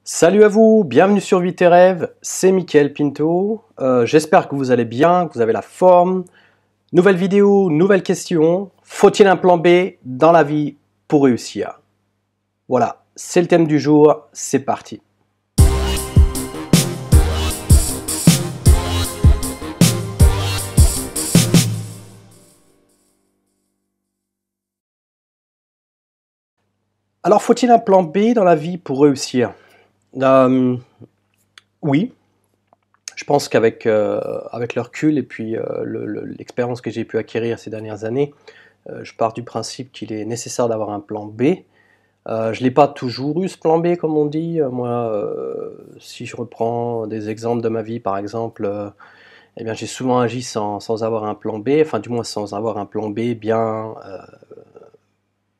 Salut à vous, bienvenue sur Vie tes rêves, c'est Mickaël Pinto. J'espère que vous allez bien, que vous avez la forme. Nouvelle vidéo, nouvelle question. Faut-il un plan B dans la vie pour réussir? Voilà, c'est le thème du jour, c'est parti. Alors, faut-il un plan B dans la vie pour réussir? Oui. Je pense qu'avec avec le recul et puis l'expérience que j'ai pu acquérir ces dernières années, je pars du principe qu'il est nécessaire d'avoir un plan B. Je ne l'ai pas toujours eu ce plan B comme on dit. Moi, si je reprends des exemples de ma vie par exemple, eh bien j'ai souvent agi sans avoir un plan B, enfin du moins sans avoir un plan B bien,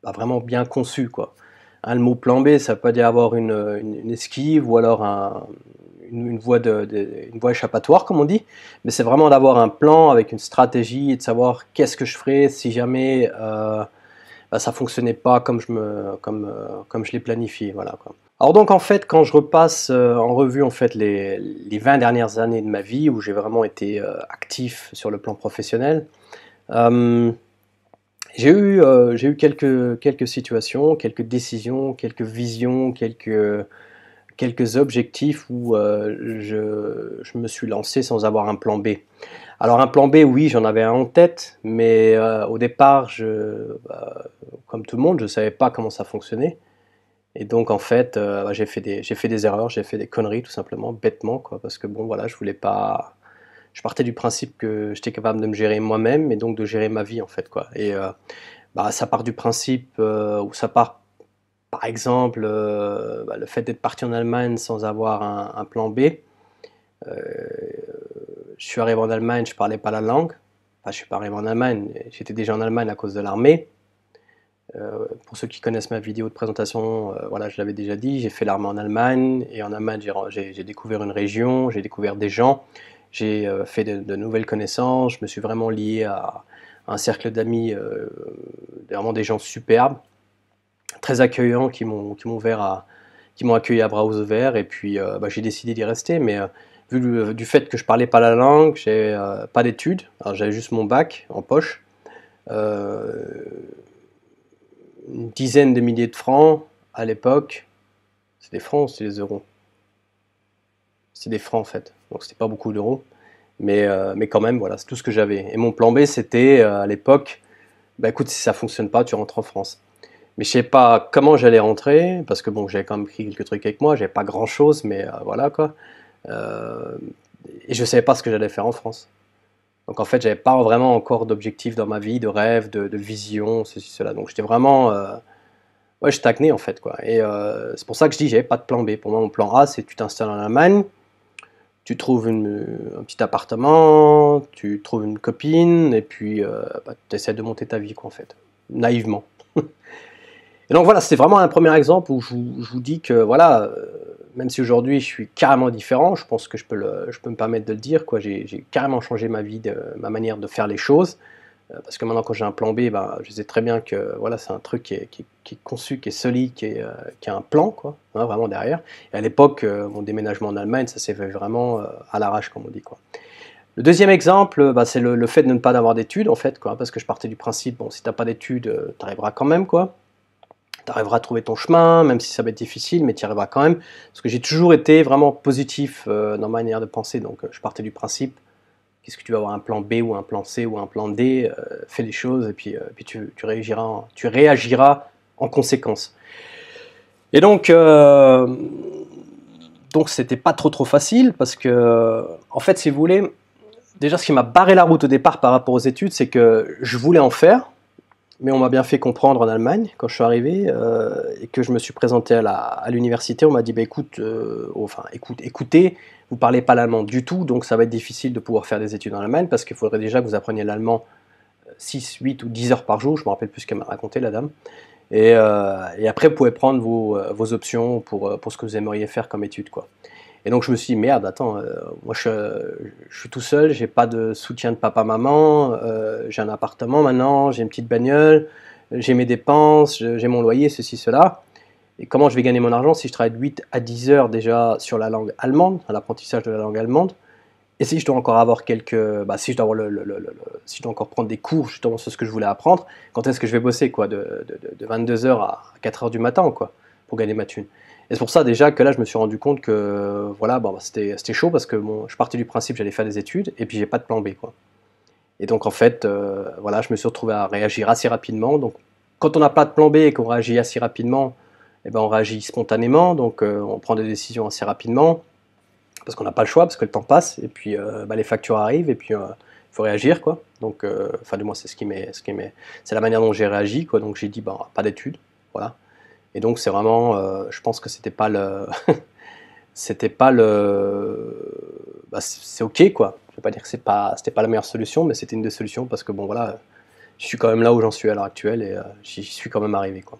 vraiment bien conçu quoi. Hein, le mot plan B, ça peut dire avoir une esquive ou alors une voie une voie échappatoire, comme on dit, mais c'est vraiment d'avoir un plan avec une stratégie et de savoir qu'est-ce que je ferais si jamais ça fonctionnait pas comme je l'ai planifié. Voilà, quoi. Alors donc en fait, quand je repasse en revue en fait, les 20 dernières années de ma vie où j'ai vraiment été actif sur le plan professionnel, euh, j'ai eu quelques situations, quelques décisions, quelques visions, quelques objectifs où je me suis lancé sans avoir un plan B. Alors un plan B, oui, j'en avais un en tête, mais au départ, comme tout le monde, je ne savais pas comment ça fonctionnait. Et donc en fait, j'ai fait des erreurs, j'ai fait des conneries tout simplement, bêtement, quoi, parce que bon, voilà, je voulais pas. Je partais du principe que j'étais capable de me gérer moi-même et donc de gérer ma vie en fait, quoi. Et ça part du principe où ça part par exemple, le fait d'être parti en Allemagne sans avoir un plan B. Euh, je suis arrivé en Allemagne, je ne parlais pas la langue. Enfin, je ne suis pas arrivé en Allemagne, j'étais déjà en Allemagne à cause de l'armée. Pour ceux qui connaissent ma vidéo de présentation, voilà, je l'avais déjà dit, j'ai fait l'armée en Allemagne. Et en Allemagne, j'ai découvert une région, j'ai découvert des gens, j'ai fait de nouvelles connaissances, je me suis vraiment lié à un cercle d'amis, vraiment des gens superbes, très accueillants qui m'ont accueilli à bras ouverts et puis j'ai décidé d'y rester. Mais du fait que je parlais pas la langue, j'ai pas d'études, j'avais juste mon bac en poche, euh, une dizaine de milliers de francs à l'époque. C'est des francs ou c'est des euros? C'est des francs en fait, donc c'était pas beaucoup d'euros. Mais quand même, voilà, c'est tout ce que j'avais. Et mon plan B, c'était à l'époque, bah écoute, si ça fonctionne pas, tu rentres en France. Mais je sais pas comment j'allais rentrer, parce que bon, j'avais quand même pris quelques trucs avec moi, j'avais pas grand chose, mais voilà quoi. Euh, et je savais pas ce que j'allais faire en France. Donc en fait, j'avais pas vraiment encore d'objectif dans ma vie, de rêve, de vision, ceci, cela. Donc j'étais vraiment, ouais, je stagnais en fait quoi. Et c'est pour ça que je dis, j'avais pas de plan B. Pour moi, mon plan A, c'est tu t'installes en Allemagne, tu trouves un petit appartement, tu trouves une copine, et puis tu essaies de monter ta vie quoi en fait, naïvement. Et donc voilà, c'est vraiment un premier exemple où je vous dis que voilà, même si aujourd'hui je suis carrément différent, je pense que je peux me permettre de le dire, quoi. J'ai carrément changé ma vie, ma manière de faire les choses, parce que maintenant quand j'ai un plan B, ben, je sais très bien que voilà, c'est un truc qui est conçu, qui est solide, qui a un plan, quoi, hein, vraiment derrière. Et à l'époque, mon déménagement en Allemagne, ça s'est fait vraiment à l'arrache, comme on dit, quoi. Le deuxième exemple, c'est le fait de ne pas avoir d'études, en fait, quoi, parce que je partais du principe, bon, si tu n'as pas d'études, tu arriveras quand même, quoi. Tu arriveras à trouver ton chemin, même si ça va être difficile, mais tu y arriveras quand même. Parce que j'ai toujours été vraiment positif dans ma manière de penser. Donc je partais du principe, qu'est-ce que tu vas avoir un plan B ou un plan C ou un plan D, fais les choses et puis tu réagiras en conséquence. Et donc c'était pas trop facile parce que, en fait, si vous voulez, déjà ce qui m'a barré la route au départ par rapport aux études, c'est que je voulais en faire, mais on m'a bien fait comprendre en Allemagne quand je suis arrivé et que je me suis présenté à l'université. On m'a dit bah, écoutez, vous parlez pas l'allemand du tout, donc ça va être difficile de pouvoir faire des études en Allemagne parce qu'il faudrait déjà que vous appreniez l'allemand 6, 8 ou 10 heures par jour. Je me rappelle plus ce qu'elle m'a raconté, la dame. Et après, vous pouvez prendre vos options pour ce que vous aimeriez faire comme études, quoi. Et donc je me suis dit, merde, attends, moi je suis tout seul, j'ai pas de soutien de papa-maman, j'ai un appartement maintenant, j'ai une petite bagnole, j'ai mes dépenses, j'ai mon loyer, ceci, cela. Et comment je vais gagner mon argent si je travaille de 8 à 10 heures déjà sur la langue allemande, à l'apprentissage de la langue allemande, et si je dois encore avoir si je dois avoir si je dois encore prendre des cours justement sur ce que je voulais apprendre, quand est-ce que je vais bosser quoi, de 22 heures à 4 heures du matin quoi, pour gagner ma thune. Et c'est pour ça déjà que là je me suis rendu compte que voilà, c'était chaud parce que bon, je partais du principe que j'allais faire des études et puis j'ai pas de plan B quoi. Et donc en fait, voilà, je me suis retrouvé à réagir assez rapidement. Donc quand on n'a pas de plan B et qu'on réagit assez rapidement, eh ben, on réagit spontanément, donc on prend des décisions assez rapidement parce qu'on n'a pas le choix, parce que le temps passe, et puis les factures arrivent, et puis il faut réagir, quoi. Donc, enfin, du moins, c'est la manière dont j'ai réagi, quoi. Donc, j'ai dit, bah, pas d'études, voilà. Et donc, c'est vraiment, je pense que c'était pas le, c'était pas le, bah, c'est ok, quoi. Je vais pas dire que c'était pas la meilleure solution, mais c'était une des solutions parce que bon, voilà, je suis quand même là où j'en suis à l'heure actuelle et j'y suis quand même arrivé, quoi.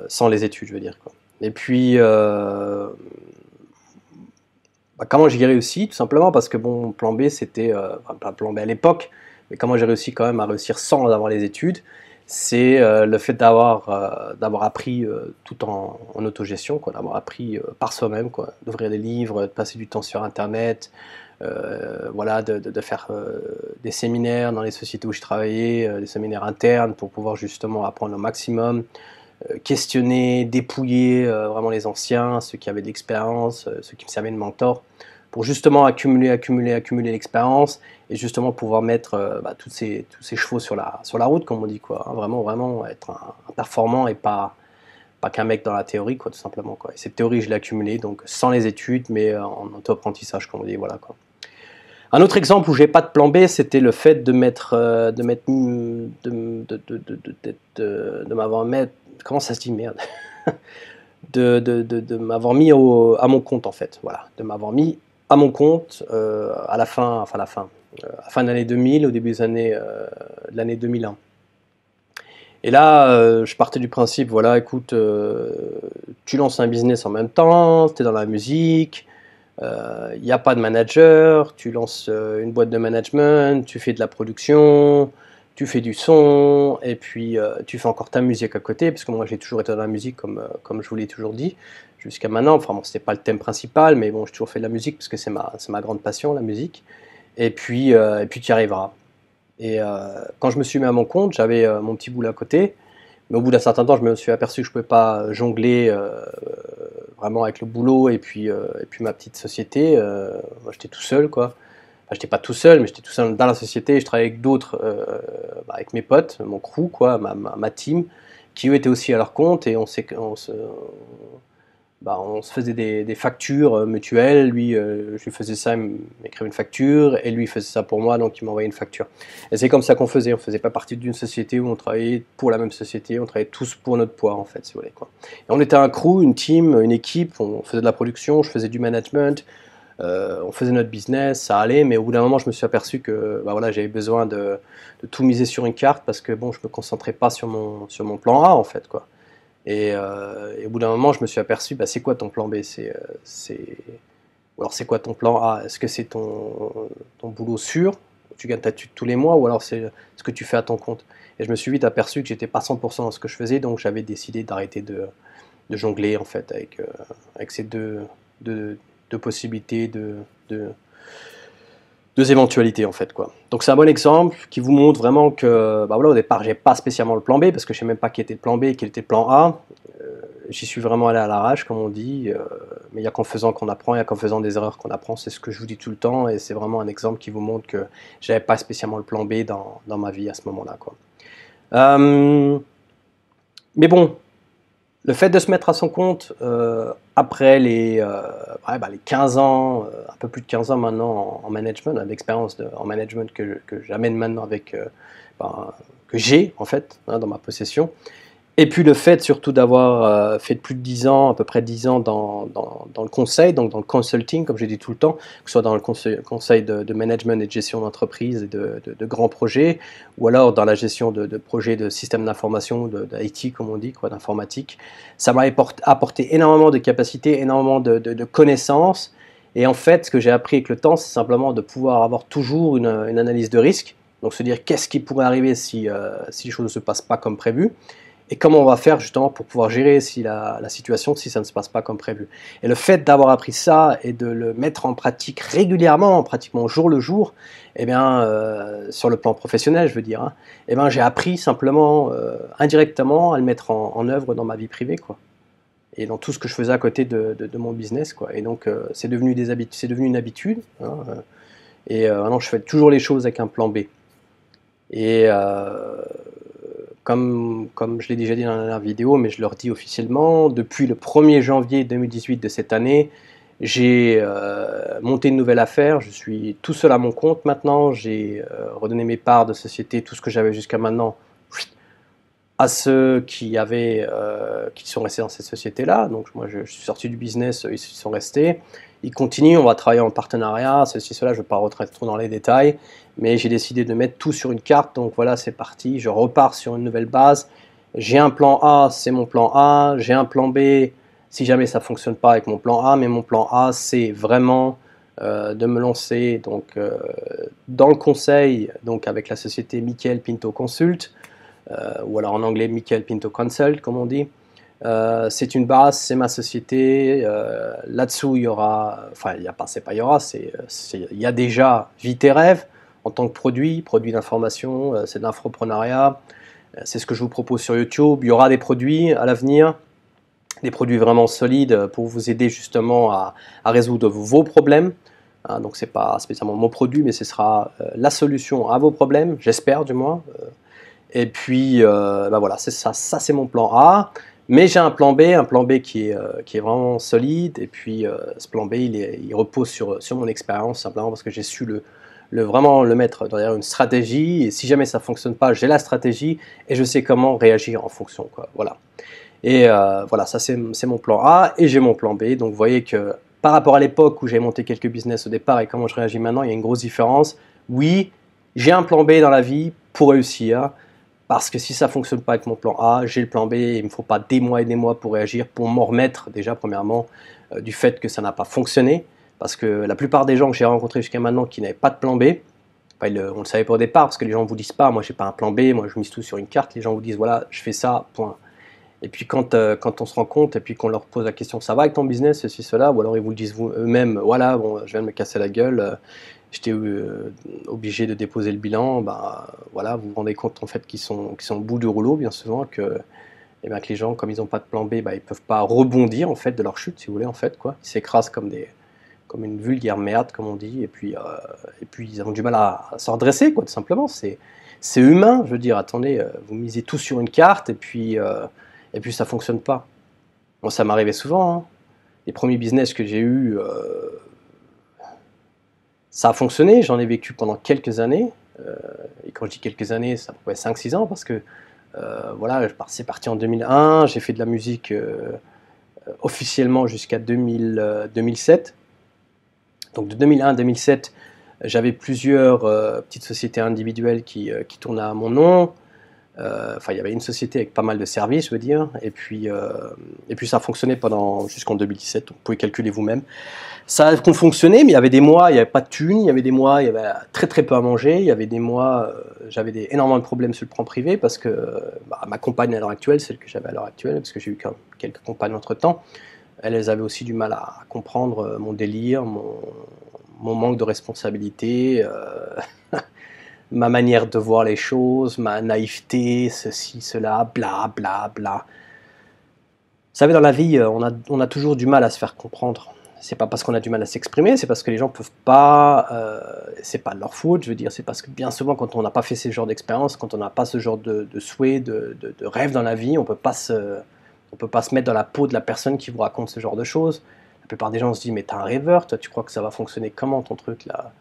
Sans les études, je veux dire, quoi. Et puis, comment j'ai réussi? Tout simplement parce que bon, plan B, c'était, enfin, pas plan B à l'époque, mais comment j'ai réussi quand même à réussir sans avoir les études, c'est le fait d'avoir appris tout en autogestion, quoi, d'avoir appris par soi-même, quoi, d'ouvrir des livres, de passer du temps sur Internet, voilà, de faire des séminaires dans les sociétés où je travaillais, des séminaires internes pour pouvoir justement apprendre au maximum, questionner, dépouiller vraiment les anciens, ceux qui avaient de l'expérience, ceux qui me servaient de mentor, pour justement accumuler l'expérience et justement pouvoir mettre tous ces chevaux sur la route, comme on dit, quoi. Hein, vraiment, vraiment être un performant et pas qu'un mec dans la théorie, quoi, tout simplement, quoi. Et cette théorie, je l'ai accumulée, donc sans les études, mais en auto-apprentissage, comme on dit, voilà, quoi. Un autre exemple où j'ai pas de plan B, c'était le fait de m'avoir mis, comment ça se dit, merde, de m'avoir mis à mon compte en fait, voilà, de m'avoir mis à mon compte à la fin, de l'année 2000, au début de l'année 2001. Et là, je partais du principe, voilà, écoute, tu lances un business en même temps, tu es dans la musique, il n'y a pas de manager, tu lances une boîte de management, tu fais de la production, tu fais du son, et puis tu fais encore ta musique à côté, parce que moi j'ai toujours été dans la musique comme je vous l'ai toujours dit, jusqu'à maintenant. Enfin bon, c'était pas le thème principal, mais bon, j'ai toujours fait de la musique, parce que c'est ma grande passion, la musique. Et puis tu y arriveras. Et quand je me suis mis à mon compte, j'avais mon petit boulot à côté, mais au bout d'un certain temps, je me suis aperçu que je ne pouvais pas jongler vraiment avec le boulot et puis ma petite société. Moi, j'étais tout seul, quoi. Enfin, j'étais pas tout seul, mais j'étais tout seul dans la société. Je travaillais avec d'autres, avec mes potes, mon crew, quoi, ma team, qui eux étaient aussi à leur compte et on se faisait des factures mutuelles. Lui, je lui faisais ça, il m'écrivait une facture, et lui, il faisait ça pour moi, donc il m'envoyait une facture. Et c'est comme ça qu'on faisait. On faisait pas partie d'une société où on travaillait pour la même société, on travaillait tous pour notre poids, en fait, si vous voulez, quoi. Et on était un crew, une team, une équipe, on faisait de la production, je faisais du management, on faisait notre business, ça allait, mais au bout d'un moment, je me suis aperçu que voilà, j'avais besoin de tout miser sur une carte parce que bon, je me concentrais pas sur mon plan A, en fait, quoi. Et au bout d'un moment, je me suis aperçu, c'est quoi ton plan B? Ou alors c'est quoi ton plan A? Est-ce que c'est ton boulot sûr, tu gagnes ta thune tous les mois, ou alors c'est ce que tu fais à ton compte? Et je me suis vite aperçu que j'étais pas 100% dans ce que je faisais, donc j'avais décidé d'arrêter de jongler en fait avec ces deux possibilités, deux éventualités en fait, quoi. Donc c'est un bon exemple qui vous montre vraiment que voilà, au départ j'ai pas spécialement le plan B parce que je sais même pas quel était le plan B et quel était le plan A. J'y suis vraiment allé à l'arrache comme on dit, mais il n'y a qu'en faisant qu'on apprend, il n'y a qu'en faisant des erreurs qu'on apprend, c'est ce que je vous dis tout le temps et c'est vraiment un exemple qui vous montre que j'avais pas spécialement le plan B dans ma vie à ce moment-là, quoi. Mais bon, le fait de se mettre à son compte après les 15 ans, un peu plus de 15 ans maintenant en management, l'expérience en management que j'amène maintenant que j'ai en fait dans ma possession, et puis le fait surtout d'avoir fait plus de 10 ans, à peu près 10 ans dans le conseil, donc dans le consulting, comme je dis tout le temps, que ce soit dans le conseil de management et de gestion d'entreprise et de grands projets, ou alors dans la gestion de projets de systèmes d'information, d'IT comme on dit, quoi, d'informatique. Ça m'a apporté énormément de capacités, énormément de connaissances, et en fait, ce que j'ai appris avec le temps, c'est simplement de pouvoir avoir toujours une analyse de risque, donc se dire qu'est-ce qui pourrait arriver si les choses ne se passent pas comme prévu. et comment on va faire justement pour pouvoir gérer si la situation si ça ne se passe pas comme prévu. Et le fait d'avoir appris ça et de le mettre en pratique régulièrement, pratiquement jour le jour, eh bien, sur le plan professionnel, je veux dire, hein, eh bien, j'ai appris simplement, indirectement, à le mettre en œuvre dans ma vie privée, quoi. Et dans tout ce que je faisais à côté de mon business, quoi. Et donc, c'est devenu c'est devenu une habitude, hein, et maintenant, je fais toujours les choses avec un plan B. Et comme je l'ai déjà dit dans la dernière vidéo, mais je le redis officiellement, depuis le 1er janvier 2018 de cette année, j'ai monté une nouvelle affaire, je suis tout seul à mon compte maintenant, j'ai redonné mes parts de société, tout ce que j'avais jusqu'à maintenant, à ceux qui sont restés dans cette société-là. Donc moi je suis sorti du business, ils sont restés. Ils continuent, on va travailler en partenariat, ceci, cela, je ne vais pas rentrer trop dans les détails, mais j'ai décidé de mettre tout sur une carte, donc voilà, c'est parti, je repars sur une nouvelle base. J'ai un plan A, c'est mon plan A, j'ai un plan B, si jamais ça ne fonctionne pas avec mon plan A, mais mon plan A, c'est vraiment de me lancer donc, dans le conseil, donc avec la société Michael Pinto Consult, ou alors en anglais Michael Pinto Consult, comme on dit. C'est une base, c'est ma société. Là-dessous, il y aura, enfin, il y a pas, c'est pas il y aura, il y a déjà Vie tes rêves en tant que produit d'information, c'est de l'infoprenariat. C'est ce que je vous propose sur YouTube. Il y aura des produits à l'avenir, des produits vraiment solides pour vous aider justement à résoudre vos problèmes. Hein, donc c'est pas spécialement mon produit, mais ce sera la solution à vos problèmes, j'espère du moins. Et puis, ben voilà, c'est ça, c'est mon plan A. Mais j'ai un plan B qui est vraiment solide. Et puis, ce plan B, il repose sur mon expérience, simplement parce que j'ai su vraiment le mettre derrière une stratégie. Et si jamais ça ne fonctionne pas, j'ai la stratégie et je sais comment réagir en fonction, quoi. Voilà. Et voilà, ça c'est mon plan A. Et j'ai mon plan B. Donc, vous voyez que par rapport à l'époque où j'ai monté quelques business au départ et comment je réagis maintenant, il y a une grosse différence. Oui, j'ai un plan B dans la vie pour réussir. Parce que si ça ne fonctionne pas avec mon plan A, j'ai le plan B, il ne me faut pas des mois et des mois pour réagir, pour m'en remettre déjà premièrement du fait que ça n'a pas fonctionné. Parce que la plupart des gens que j'ai rencontrés jusqu'à maintenant qui n'avaient pas de plan B, on ne le savait pas au départ, parce que les gens ne vous disent pas, moi j'ai pas un plan B, moi je mise tout sur une carte, les gens vous disent voilà, je fais ça, point. Et puis quand on se rend compte et puis qu'on leur pose la question ça va avec ton business, ceci, cela, ou alors ils vous le disent eux-mêmes, voilà, bon, je viens de me casser la gueule, j'étais obligé de déposer le bilan, bah, voilà, vous vous rendez compte en fait qu'ils sont au bout du rouleau bien souvent, que les gens comme ils n'ont pas de plan B, bah, ils peuvent pas rebondir en fait de leur chute si vous voulez en fait quoi, ils s'écrasent comme une vulgaire merde comme on dit, et puis ils ont du mal à se redresser quoi tout simplement, c'est humain, je veux dire, attendez, vous misez tout sur une carte et puis ça fonctionne pas. Moi ça m'arrivait souvent, hein. Les premiers business que j'ai eu ça a fonctionné, j'en ai vécu pendant quelques années, et quand je dis quelques années, ça pourrait 5-6 ans, parce que voilà, c'est parti en 2001, j'ai fait de la musique officiellement jusqu'à 2007. Donc de 2001 à 2007, j'avais plusieurs petites sociétés individuelles qui tournaient à mon nom. Enfin, il y avait une société avec pas mal de services, je veux dire, et puis ça fonctionnait jusqu'en 2017, donc vous pouvez calculer vous-même. Ça a fonctionné, mais il y avait des mois, il n'y avait pas de thunes, il y avait des mois, il y avait très très peu à manger, il y avait des mois, j'avais énormément de problèmes sur le plan privé, parce que ma compagne à l'heure actuelle, celle que j'avais à l'heure actuelle, parce que j'ai eu quelques compagnes entre-temps, elles avaient aussi du mal à comprendre mon délire, mon manque de responsabilité, ma manière de voir les choses, ma naïveté, ceci, cela, bla bla bla. Vous savez, dans la vie, on a toujours du mal à se faire comprendre. C'est pas parce qu'on a du mal à s'exprimer, c'est parce que les gens peuvent pas. C'est pas de leur faute, je veux dire. C'est parce que bien souvent, quand on n'a pas fait ce genre d'expérience, quand on n'a pas ce genre de souhait, de rêve dans la vie, on peut pas se mettre dans la peau de la personne qui vous raconte ce genre de choses. La plupart des gens se disent mais t'es un rêveur, toi, tu crois que ça va fonctionner comment ton truc là?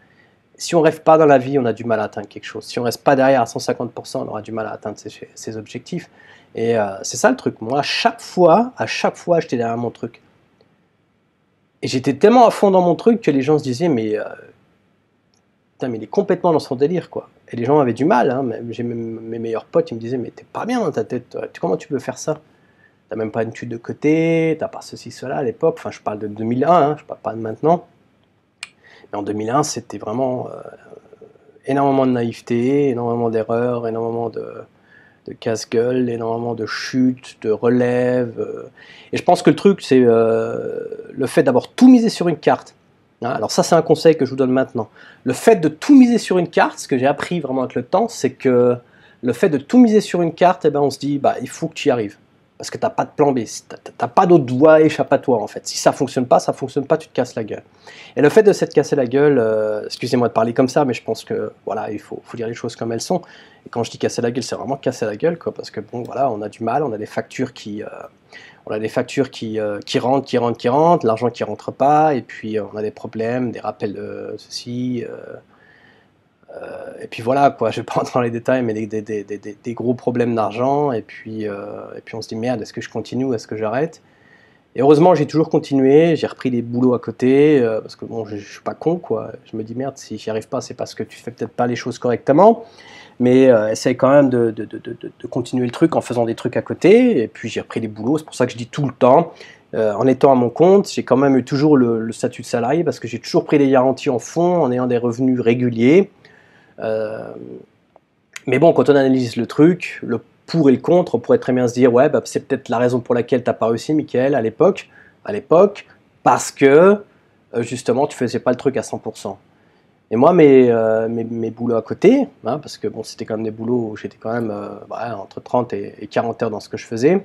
Si on rêve pas dans la vie, on a du mal à atteindre quelque chose. Si on reste pas derrière à 150%, on aura du mal à atteindre ses objectifs. Et c'est ça le truc. Moi, à chaque fois, j'étais derrière mon truc. Et j'étais tellement à fond dans mon truc que les gens se disaient mais putain, mais il est complètement dans son délire quoi. Et les gens avaient du mal. Hein. J'ai mes meilleurs potes, ils me disaient mais t'es pas bien dans ta tête. Comment tu peux faire ça? T'as même pas une étude de côté, t'as pas ceci, cela à l'époque. Enfin, je parle de 2001, hein, je parle pas de maintenant. Mais en 2001, c'était vraiment énormément de naïveté, énormément d'erreurs, énormément de casse-gueule, énormément de chutes, de relèves. Et je pense que le truc, c'est le fait d'avoir tout misé sur une carte. Hein, alors ça, c'est un conseil que je vous donne maintenant. Le fait de tout miser sur une carte, ce que j'ai appris vraiment avec le temps, c'est que le fait de tout miser sur une carte, eh ben, on se dit, bah, il faut que tu y arrives. Parce que tu n'as pas de plan B, tu n'as pas d'autre voie échappatoire en fait. Si ça fonctionne pas, tu te casses la gueule. Et le fait de s'être cassé la gueule, excusez-moi de parler comme ça, mais je pense que voilà, il faut dire les choses comme elles sont. Et quand je dis casser la gueule, c'est vraiment casser la gueule, quoi, parce que bon, voilà, on a du mal, on a des factures qui rentrent, l'argent qui rentre pas, et puis on a des problèmes, des rappels de ceci. Et puis voilà, quoi, je vais pas rentrer dans les détails, mais des gros problèmes d'argent, et puis on se dit merde, est-ce que je continue ou est-ce que j'arrête? Et heureusement, j'ai toujours continué, j'ai repris des boulots à côté, parce que bon, je suis pas con, quoi. Je me dis merde, si j'y arrive pas, c'est parce que tu fais peut-être pas les choses correctement, mais essaye quand même de continuer le truc en faisant des trucs à côté, et puis j'ai repris des boulots, c'est pour ça que je dis tout le temps, en étant à mon compte, j'ai quand même eu toujours le statut de salarié, parce que j'ai toujours pris des garanties en fond, en ayant des revenus réguliers. Mais bon, quand on analyse le truc, le pour et le contre, on pourrait très bien se dire, ouais, bah, c'est peut-être la raison pour laquelle tu n'as pas réussi, Michael, à l'époque, parce que justement, tu faisais pas le truc à 100%. Et moi, mes boulots à côté, hein, parce que bon, c'était quand même des boulots où j'étais quand même entre 30 et 40 heures dans ce que je faisais,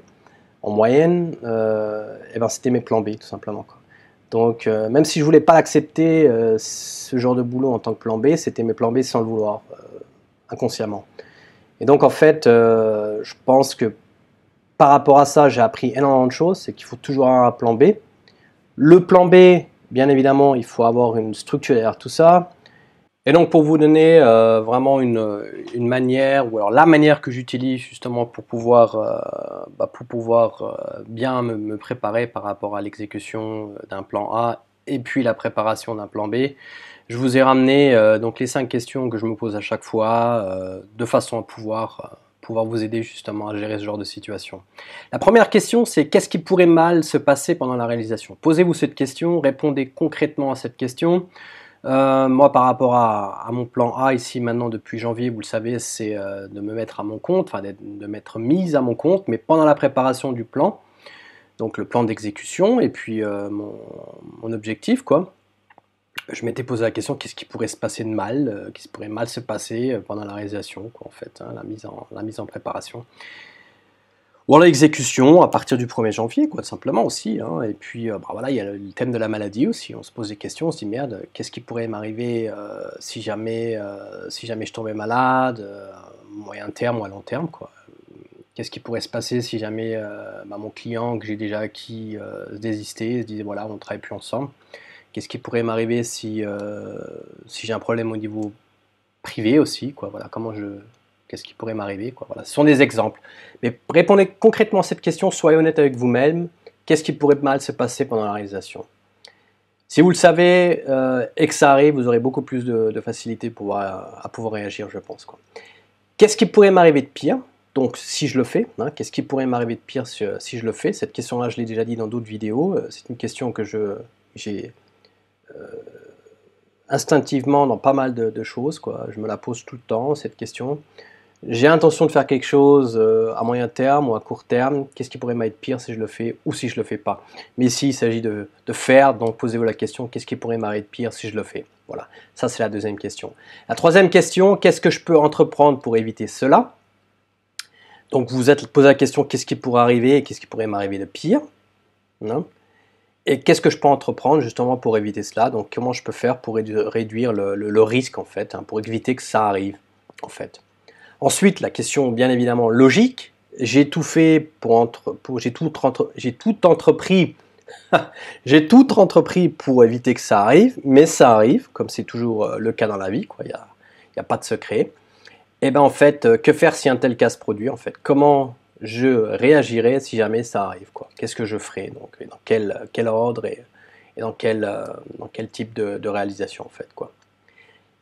en moyenne, et ben, c'était mes plans B, tout simplement, quoi. Donc, même si je voulais pas l'accepter, ce genre de boulot en tant que plan B, c'était mes plans B sans le vouloir, inconsciemment. Et donc, en fait, je pense que par rapport à ça, j'ai appris énormément de choses. C'est qu'il faut toujours avoir un plan B. Le plan B, bien évidemment, il faut avoir une structure derrière tout ça. Et donc, pour vous donner vraiment une manière, ou alors la manière que j'utilise justement pour pouvoir, bien me préparer par rapport à l'exécution d'un plan A et puis la préparation d'un plan B, je vous ai ramené donc les 5 questions que je me pose à chaque fois, de façon à pouvoir vous aider justement à gérer ce genre de situation. La première question, c'est qu'est-ce qui pourrait mal se passer pendant la réalisation? Posez-vous cette question, répondez concrètement à cette question. Moi, par rapport à mon plan A ici maintenant depuis janvier, vous le savez, c'est de me mettre à mon compte, enfin de m'être mise à mon compte, mais pendant la préparation du plan, donc le plan d'exécution et puis mon objectif, quoi. Je m'étais posé la question qu'est-ce qui pourrait se passer de mal, qu'est-ce qui pourrait mal se passer pendant la réalisation, quoi, en fait, hein, la mise en préparation. Ou alors l'exécution à partir du 1er janvier, quoi, tout simplement aussi. Hein. Et puis, voilà, il y a le thème de la maladie aussi. On se pose des questions, on se dit merde, qu'est-ce qui pourrait m'arriver si jamais je tombais malade, moyen terme ou à long terme, quoi. Qu'est-ce qui pourrait se passer si jamais mon client que j'ai déjà acquis se désistait, se disait voilà, on ne travaille plus ensemble. Qu'est-ce qui pourrait m'arriver si j'ai un problème au niveau privé aussi, quoi. Voilà, qu'est-ce qui pourrait m'arriver, quoi. Voilà, ce sont des exemples. Mais répondez concrètement à cette question, soyez honnête avec vous-même. Qu'est-ce qui pourrait mal se passer pendant la réalisation? Si vous le savez et que ça arrive, vous aurez beaucoup plus de facilité à pouvoir réagir, je pense, quoi. Qu'est-ce qui pourrait m'arriver de pire? Donc, si je le fais, hein, qu'est-ce qui pourrait m'arriver de pire si je le fais? Cette question-là, je l'ai déjà dit dans d'autres vidéos. C'est une question que j'ai instinctivement dans pas mal de choses, quoi. Je me la pose tout le temps, cette question. J'ai l'intention de faire quelque chose à moyen terme ou à court terme. Qu'est-ce qui pourrait m'être pire si je le fais ou si je le fais pas? Mais ici, il s'agit de faire, donc posez-vous la question, qu'est-ce qui pourrait m'arriver de pire si je le fais? Voilà, ça c'est la deuxième question. La troisième question, qu'est-ce que je peux entreprendre pour éviter cela? Donc vous vous êtes posé la question, qu'est-ce qui pourrait arriver et qu'est-ce qui pourrait m'arriver de pire? Non. Et qu'est-ce que je peux entreprendre justement pour éviter cela? Donc comment je peux faire pour réduire le risque en fait, hein, pour éviter que ça arrive en fait. Ensuite, la question bien évidemment logique, j'ai tout fait j'ai tout entrepris j'ai tout entrepris pour éviter que ça arrive, mais ça arrive, comme c'est toujours le cas dans la vie, quoi. Il y a pas de secret. Et ben en fait, que faire si un tel cas se produit en fait? Comment je réagirais si jamais ça arrive, quoi? Qu'est-ce que je ferais? Donc dans quel ordre et dans quel type de réalisation en fait, quoi.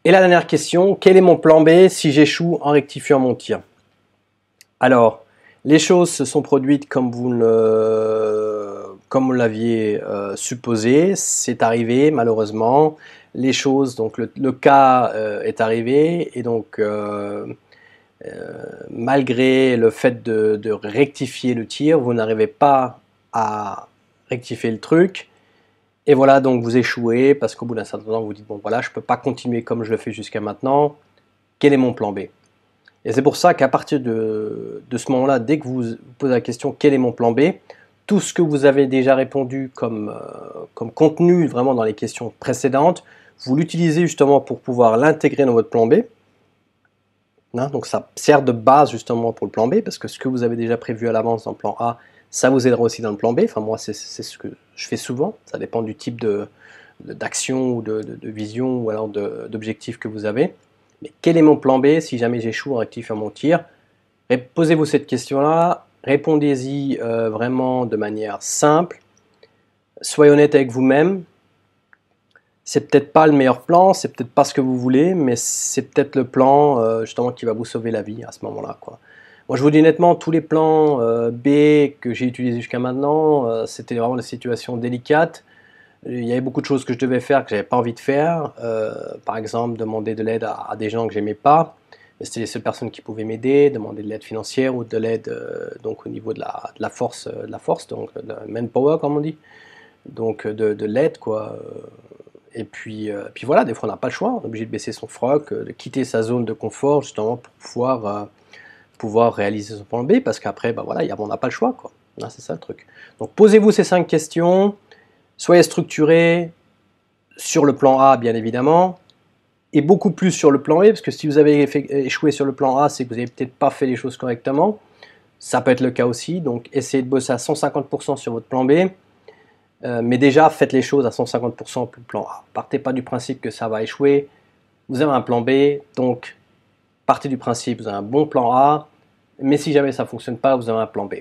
Et la dernière question, quel est mon plan B si j'échoue en rectifiant mon tir? Alors, les choses se sont produites comme vous l'aviez supposé, c'est arrivé malheureusement. Les choses, donc le cas est arrivé et donc malgré le fait de rectifier le tir, vous n'arrivez pas à rectifier le truc. Et voilà, donc vous échouez parce qu'au bout d'un certain temps, vous dites, bon voilà, je ne peux pas continuer comme je le fais jusqu'à maintenant. Quel est mon plan B? Et c'est pour ça qu'à partir de ce moment-là, dès que vous vous posez la question, quel est mon plan B? Tout ce que vous avez déjà répondu comme contenu vraiment dans les questions précédentes, vous l'utilisez justement pour pouvoir l'intégrer dans votre plan B. Hein, donc ça sert de base justement pour le plan B, parce que ce que vous avez déjà prévu à l'avance dans le plan A, ça vous aidera aussi dans le plan B. Enfin moi c'est ce que je fais souvent, ça dépend du type d'action ou de vision ou alors d'objectif que vous avez. Mais quel est mon plan B si jamais j'échoue en rectifiant mon tir? Posez-vous cette question-là, répondez-y vraiment de manière simple, soyez honnête avec vous-même. C'est peut-être pas le meilleur plan, c'est peut-être pas ce que vous voulez, mais c'est peut-être le plan justement qui va vous sauver la vie à ce moment-là, quoi. Moi je vous dis honnêtement, tous les plans B que j'ai utilisés jusqu'à maintenant, c'était vraiment des situations délicates. Il y avait beaucoup de choses que je devais faire que j'avais pas envie de faire. Par exemple, demander de l'aide à des gens que j'aimais pas. C'était les seules personnes qui pouvaient m'aider, demander de l'aide financière ou de l'aide donc au niveau de la force, donc de la manpower comme on dit. Donc de l'aide quoi. Et puis voilà, des fois on n'a pas le choix, on est obligé de baisser son froc, de quitter sa zone de confort justement pour pouvoir réaliser son plan B, parce qu'après, bah voilà, on n'a pas le choix, quoi. C'est ça le truc. Donc posez-vous ces 5 questions, soyez structuré sur le plan A, bien évidemment, et beaucoup plus sur le plan B, parce que si vous avez échoué sur le plan A, c'est que vous n'avez peut-être pas fait les choses correctement. Ça peut être le cas aussi, donc essayez de bosser à 150% sur votre plan B. Mais déjà, faites les choses à 150% pour le plan A. Partez pas du principe que ça va échouer. Vous avez un plan B, donc partez du principe que vous avez un bon plan A, mais si jamais ça ne fonctionne pas, vous avez un plan B.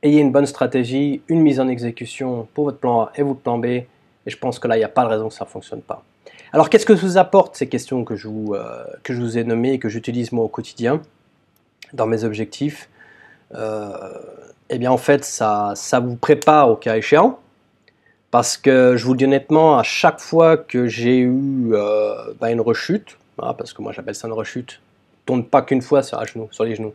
Ayez une bonne stratégie, une mise en exécution pour votre plan A et votre plan B, et je pense que là, il n'y a pas de raison que ça ne fonctionne pas. Alors, qu'est-ce que ça vous apporte ces questions que je vous ai nommées et que j'utilise moi au quotidien dans mes objectifs? Eh bien, en fait, ça vous prépare au cas échéant. Parce que je vous le dis honnêtement, à chaque fois que j'ai eu une rechute, parce que moi j'appelle ça une rechute, on ne tombe pas qu'une fois sur les genoux.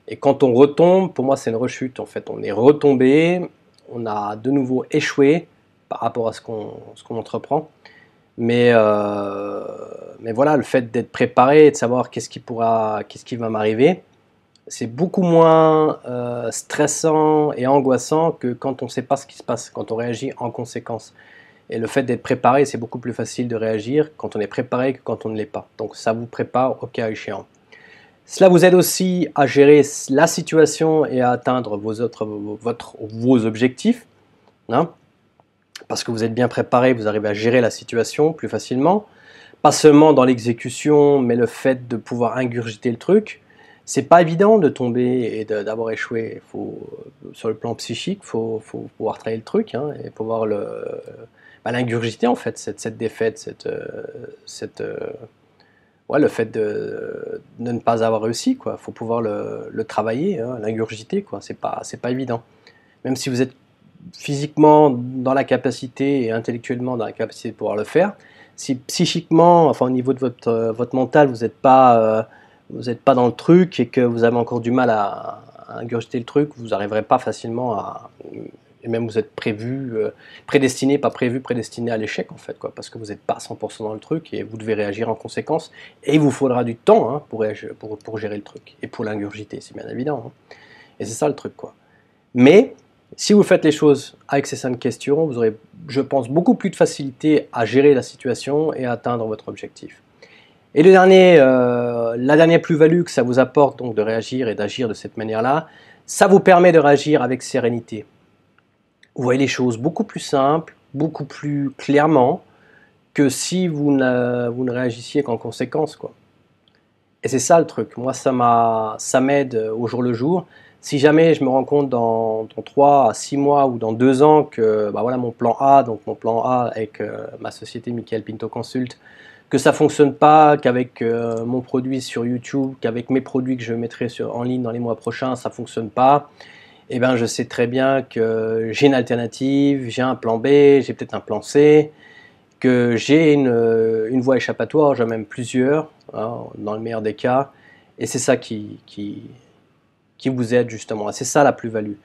Et quand on retombe, pour moi c'est une rechute. En fait, on est retombé, on a de nouveau échoué par rapport à ce qu'on entreprend. Mais voilà, le fait d'être préparé et de savoir qu'est-ce qui va m'arriver, c'est beaucoup moins stressant et angoissant que quand on ne sait pas ce qui se passe, quand on réagit en conséquence. Et le fait d'être préparé, c'est beaucoup plus facile de réagir quand on est préparé que quand on ne l'est pas. Donc ça vous prépare au cas échéant. Cela vous aide aussi à gérer la situation et à atteindre vos objectifs. Hein, parce que vous êtes bien préparé, vous arrivez à gérer la situation plus facilement. Pas seulement dans l'exécution, mais le fait de pouvoir ingurgiter le truc. C'est pas évident de tomber et d'avoir échoué. Sur le plan psychique, il faut pouvoir travailler le truc hein, et pouvoir l'ingurgiter en fait, cette défaite, le fait de ne pas avoir réussi. Il faut pouvoir le travailler, hein, l'ingurgiter. C'est pas évident. Même si vous êtes physiquement dans la capacité et intellectuellement dans la capacité de pouvoir le faire, si psychiquement, enfin au niveau de votre mental, vous n'êtes pas dans le truc et que vous avez encore du mal à ingurgiter le truc, vous n'arriverez pas facilement et même vous êtes prédestiné, pas prévu, prédestiné à l'échec en fait, parce que vous n'êtes pas 100% dans le truc et vous devez réagir en conséquence. Et il vous faudra du temps hein, pour gérer le truc et pour l'ingurgiter, c'est bien évident. Hein. Et c'est ça le truc Mais si vous faites les choses avec ces 5 questions, vous aurez, je pense, beaucoup plus de facilité à gérer la situation et à atteindre votre objectif. Et la dernière plus-value que ça vous apporte donc de réagir et d'agir de cette manière-là, ça vous permet de réagir avec sérénité. Vous voyez les choses beaucoup plus simples, beaucoup plus clairement que si vous ne réagissiez qu'en conséquence. Et c'est ça le truc. Moi, ça m'aide au jour le jour. Si jamais je me rends compte dans 3 à 6 mois ou dans 2 ans que mon plan A, donc mon plan A avec ma société Michael Pinto Consult, que ça ne fonctionne pas, qu'avec mon produit sur YouTube, qu'avec mes produits que je mettrai en ligne dans les mois prochains, ça ne fonctionne pas, eh ben, je sais très bien que j'ai une alternative, j'ai un plan B, j'ai peut-être un plan C, que j'ai une voie échappatoire, j'ai même plusieurs, hein, dans le meilleur des cas, Et c'est ça qui vous aide justement. C'est ça la plus-value.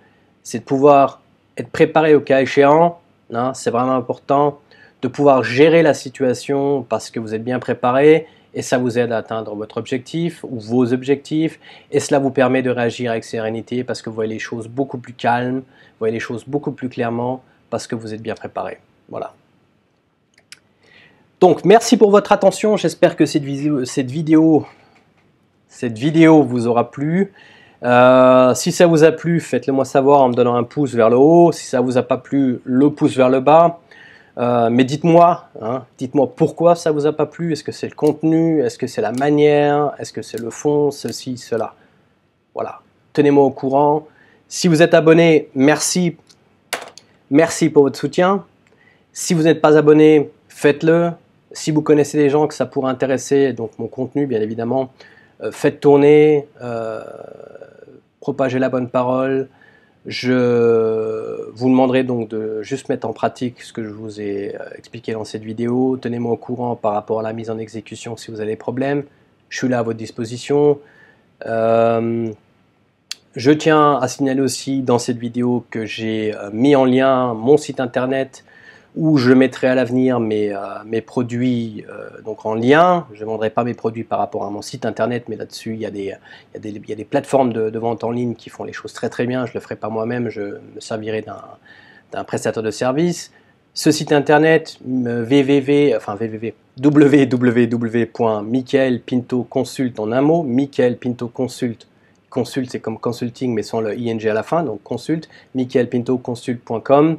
C'est de pouvoir être préparé au cas échéant, hein, c'est vraiment important, de pouvoir gérer la situation parce que vous êtes bien préparé et ça vous aide à atteindre votre objectif ou vos objectifs et cela vous permet de réagir avec sérénité parce que vous voyez les choses beaucoup plus calmes, vous voyez les choses beaucoup plus clairement parce que vous êtes bien préparé. Voilà. Donc merci pour votre attention, j'espère que cette vidéo vous aura plu. Si ça vous a plu, faites-le moi savoir en me donnant un pouce vers le haut. Si ça vous a pas plu, le pouce vers le bas. Mais dites-moi, hein, dites-moi pourquoi ça vous a pas plu. Est-ce que c'est le contenu? Est-ce que c'est la manière? Est-ce que c'est le fond? Ceci, cela. Voilà. Tenez-moi au courant. Si vous êtes abonné, merci. Merci pour votre soutien. Si vous n'êtes pas abonné, faites-le. Si vous connaissez des gens que ça pourrait intéresser, donc mon contenu, bien évidemment, faites tourner, propagez la bonne parole. Je vous demanderai donc de juste mettre en pratique ce que je vous ai expliqué dans cette vidéo. Tenez-moi au courant par rapport à la mise en exécution si vous avez des problèmes. Je suis là à votre disposition. Je tiens à signaler aussi dans cette vidéo que j'ai mis en lien mon site internet où je mettrai à l'avenir mes produits donc en lien. Je ne vendrai pas mes produits par rapport à mon site internet, mais là-dessus, il y a des plateformes de vente en ligne qui font les choses très très bien. Je ne le ferai pas moi-même, je me servirai d'un prestataire de service. Ce site internet, www.michaelpintoconsult en un mot, Michael Pinto Consult. Consult, c'est comme consulting, mais sans le ing à la fin, donc consult, michaelpintoconsult.com.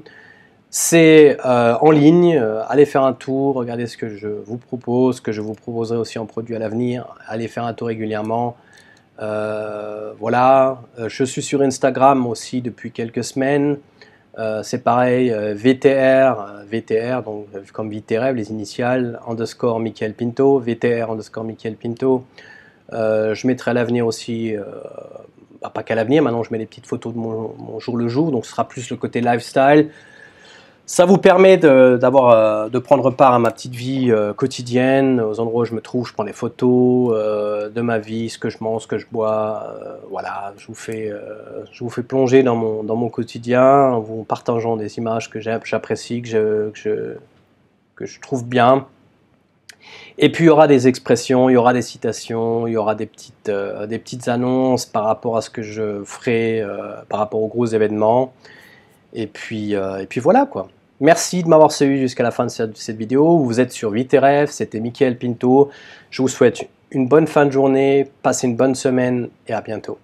C'est en ligne, allez faire un tour, regardez ce que je vous propose, ce que je vous proposerai aussi en produit à l'avenir, allez faire un tour régulièrement. Voilà, je suis sur Instagram aussi depuis quelques semaines, c'est pareil, VTR, donc comme Vite tes rêves, les initiales, _ Michael Pinto, VTR _ Michael Pinto. Je mettrai à l'avenir aussi, pas qu'à l'avenir, maintenant je mets des petites photos de mon jour le jour, donc ce sera plus le côté lifestyle. Ça vous permet de prendre part à ma petite vie quotidienne, aux endroits où je me trouve, je prends des photos de ma vie, ce que je mange, ce que je bois, voilà, je vous fais plonger dans mon quotidien en vous partageant des images que j'apprécie, que je trouve bien. Et puis il y aura des expressions, il y aura des citations, il y aura des petites annonces par rapport à ce que je ferai, par rapport aux gros événements. Et puis voilà quoi. Merci de m'avoir suivi jusqu'à la fin de cette vidéo. Vous êtes sur Vite tes rêves, c'était Michael Pinto. Je vous souhaite une bonne fin de journée, passez une bonne semaine et à bientôt.